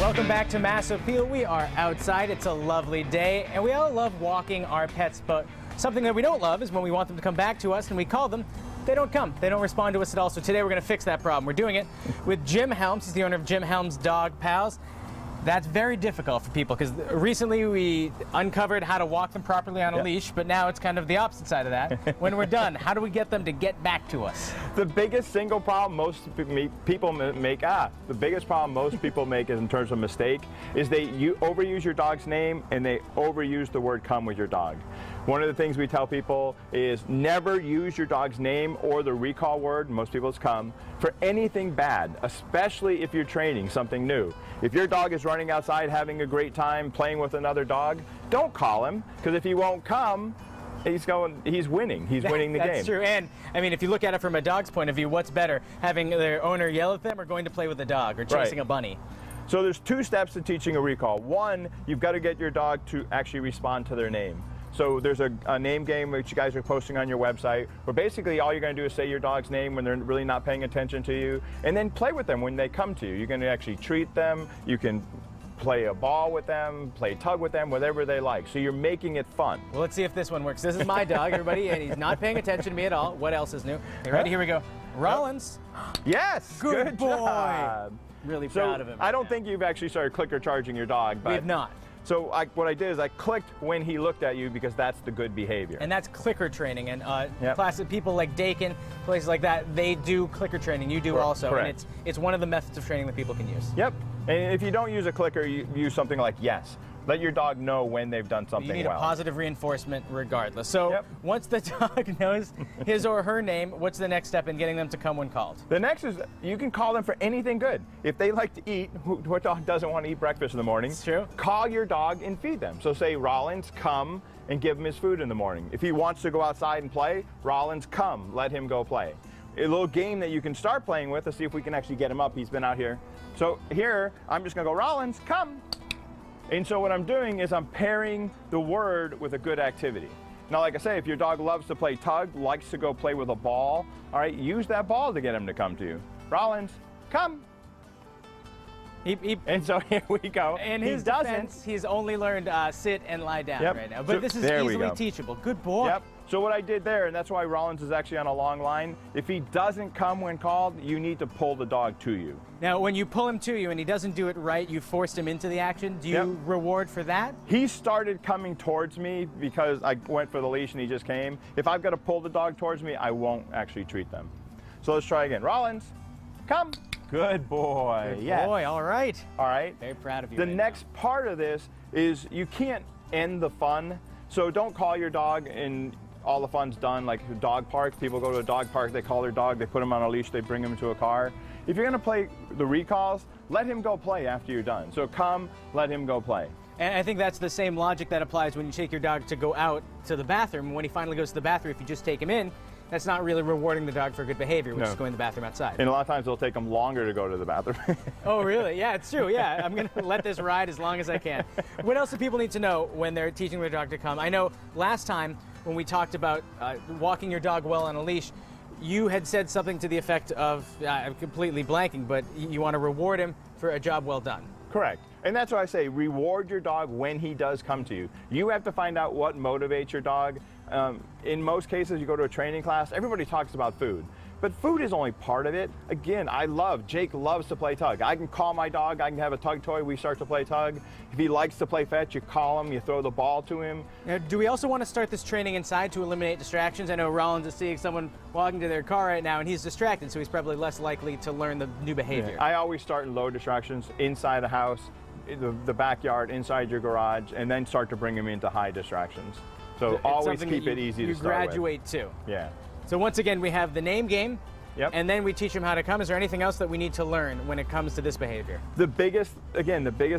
Welcome back to Mass Appeal. We are outside. It's a lovely day, and we all love walking our pets, but something that we don't love is when we want them to come back to us and we call them, they don't come. They don't respond to us at all. So today we're going to fix that problem. We're doing it with Jim Helms. He's the owner of Jim Helms Dog Pals. That's very difficult for people because recently we uncovered how to walk them properly on a leash, but now it's kind of the opposite side of that. When we're done, how do we get them to get back to us? The biggest single problem most people make, the biggest problem most people make is in terms of mistake is you overuse your dog's name and they overuse the word come with your dog. One of the things we tell people is never use your dog's name or the recall word, most people it's come, for anything bad, especially if you're training something new. If your dog is running outside having a great time playing with another dog, don't call him, because if he won't come, he's winning. He's winning the game. That's true. And I mean, if you look at it from a dog's point of view, what's better, having their owner yell at them or going to play with a dog or chasing a bunny? So there's two steps to teaching a recall. One, you've got to get your dog to actually respond to their name. So there's a name game which you guys are posting on your website where basically all you're going to do is say your dog's name when they're really not paying attention to you, and then play with them when they come to you. You're going to actually treat them. You can play a ball with them, play tug with them, whatever they like. So you're making it fun. Well, let's see if this one works. This is my dog, everybody, and he's not paying attention to me at all. What else is new? You ready? Here we go. Rollins. Yes. Good boy. Job. Really proud of him. I don't think you've actually started clicker charging your dog. But we have not. So what I did is I clicked when he looked at you because that's the good behavior. And that's clicker training. And classic people like Dakin, places like that, they do clicker training. You do also. Correct. And it's one of the methods of training that people can use. Yep. And if you don't use a clicker, you use something like yes. Let your dog know when they've done something well. You need a positive reinforcement regardless. So once the dog knows his or her name, what's the next step in getting them to come when called? The next is you can call them for anything good. If they like to eat, what dog doesn't want to eat breakfast in the morning? It's true. Call your dog and feed them. So say, Rollins, come and give him his food in the morning. If he wants to go outside and play, Rollins, come, let him go play. A little game that you can start playing with to see if we can actually get him up. He's been out here. So here, I'm just going to go, Rollins, come. And so what I'm doing is I'm pairing the word with a good activity. Now, like I say, if your dog loves to play tug, likes to go play with a ball, all right, use that ball to get him to come to you. Rollins, come. And so here we go. In his defense, he's only learned sit and lie down right now. But so this is easily teachable. Good boy. Yep. So what I did there, and that's why Rollins is actually on a long line, if he doesn't come when called, you need to pull the dog to you. Now, when you pull him to you and he doesn't do it right, you forced him into the action. Do you reward for that? He started coming towards me because I went for the leash and he just came. If I've got to pull the dog towards me, I won't actually treat them. So let's try again. Rollins, come. Good boy. Good boy. All right. All right. Very proud of you. The next part of this is you can't end the fun. So don't call your dog and all the fun's done, like dog parks. People go to a dog park, they call their dog, they put him on a leash, they bring him to a car. If you're gonna play the recalls, let him go play after you're done. So come, let him go play. And I think that's the same logic that applies when you take your dog to go out to the bathroom. When he finally goes to the bathroom, if you just take him in, that's not really rewarding the dog for good behavior, which is going to the bathroom outside. And a lot of times it'll take them longer to go to the bathroom. Oh, really? Yeah, it's true. Yeah, I'm going to let this ride as long as I can. What else do people need to know when they're teaching their dog to come? I know last time when we talked about walking your dog well on a leash, you had said something to the effect of, I'm completely blanking, but you want to reward him for a job well done. Correct. And that's why I say reward your dog when he does come to you. You have to find out what motivates your dog. In most cases, you go to a training class, everybody talks about food. But food is only part of it. Again, Jake loves to play tug. I can call my dog, I can have a tug toy, we start to play tug. If he likes to play fetch, you call him, you throw the ball to him. Now, do we also want to start this training inside to eliminate distractions? I know Rollins is seeing someone walking to their car right now and he's distracted, so he's probably less likely to learn the new behavior. I always start in low distractions, inside the house, the backyard, inside your garage, and then start to bring him into high distractions. So always keep it easy to start with. You graduate to. Yeah. So once again, we have the name game, and then we teach them how to come. Is there anything else that we need to learn when it comes to this behavior? The biggest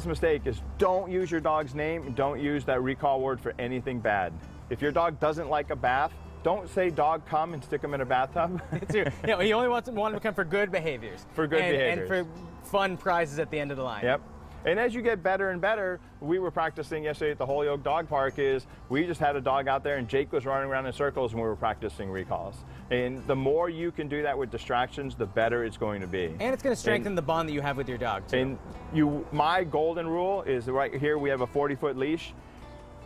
mistake is don't use your dog's name. Don't use that recall word for anything bad. If your dog doesn't like a bath, don't say dog come and stick him in a bathtub. He only want him to come for good behaviors. For good behaviors. And for fun prizes at the end of the line. Yep. And as you get better and better, we were practicing yesterday at the Holyoke Dog Park, is we just had a dog out there and Jake was running around in circles when we were practicing recalls. And the more you can do that with distractions, the better it's going to be. And it's going to strengthen the bond that you have with your dog too. And my golden rule is right here, we have a 40-foot leash.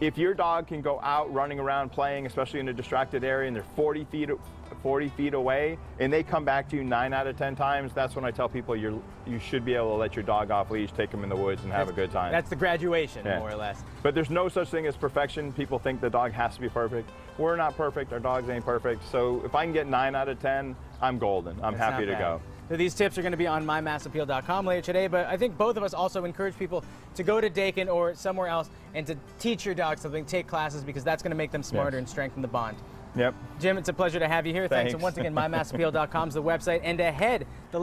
If your dog can go out running around playing, especially in a distracted area, and they're 40 feet away, and they come back to you 9 out of 10 times, that's when I tell people you should be able to let your dog off leash, take them in the woods, and have a good time. That's the graduation, more or less. But there's no such thing as perfection. People think the dog has to be perfect. We're not perfect. Our dogs ain't perfect. So if I can get 9 out of 10, I'm golden. I'm happy to go. So these tips are going to be on mymassappeal.com later today, but I think both of us also encourage people to go to Dakin or somewhere else and to teach your dog something, take classes, because that's going to make them smarter and strengthen the bond. Yep. Jim, it's a pleasure to have you here. Thanks. And once again, mymassappeal.com is the website. And ahead, the